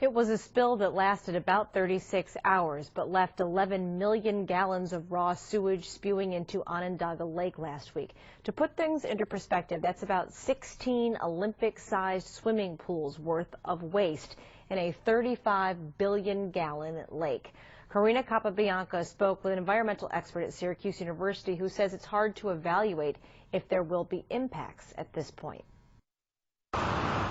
It was a spill that lasted about 36 hours, but left 11 million gallons of raw sewage spewing into Onondaga Lake last week. To put things into perspective, that's about 16 Olympic-sized swimming pools worth of waste in a 35 billion gallon lake. Karina Capabianca spoke with an environmental expert at Syracuse University who says it's hard to evaluate if there will be impacts at this point.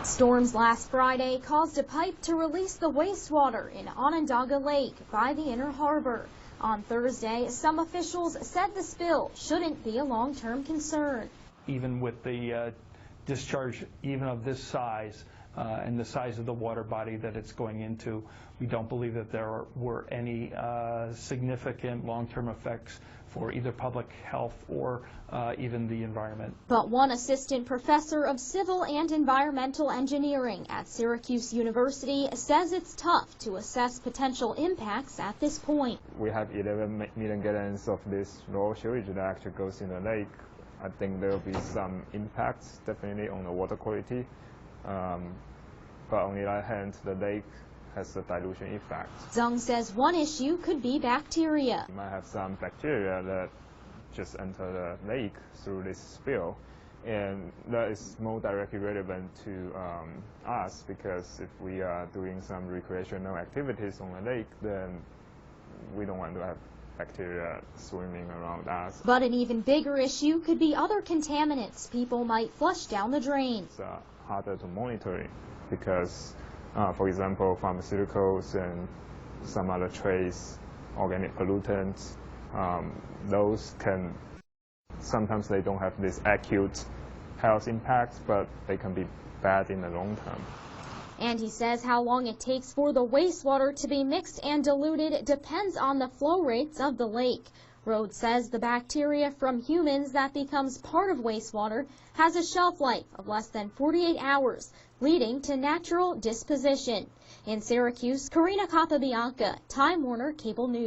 Storms last Friday caused a pipe to release the wastewater in Onondaga Lake by the Inner Harbor. On Thursday, some officials said the spill shouldn't be a long-term concern. Even with the discharge even of this size and the size of the water body that it's going into, we don't believe that there were any significant long-term effects for either public health or even the environment. But one assistant professor of civil and environmental engineering at Syracuse University says it's tough to assess potential impacts at this point. We have 11 million gallons of this raw sewage that actually goes in the lake. I think there will be some impacts definitely on the water quality. But on the other hand, the lake has a dilution effect. Zeng says one issue could be bacteria. You might have some bacteria that just enter the lake through this spill, and that is more directly relevant to us, because if we are doing some recreational activities on the lake, then we don't want to have bacteria swimming around us. But an even bigger issue could be other contaminants people might flush down the drain. It's harder to monitor because, for example, pharmaceuticals and some other trace organic pollutants, those can, sometimes they don't have this acute health impacts, but they can be bad in the long term. And he says how long it takes for the wastewater to be mixed and diluted depends on the flow rates of the lake. Rhodes says the bacteria from humans that becomes part of wastewater has a shelf life of less than 48 hours, leading to natural disposition. In Syracuse, Karina Capabianca, Time Warner Cable News.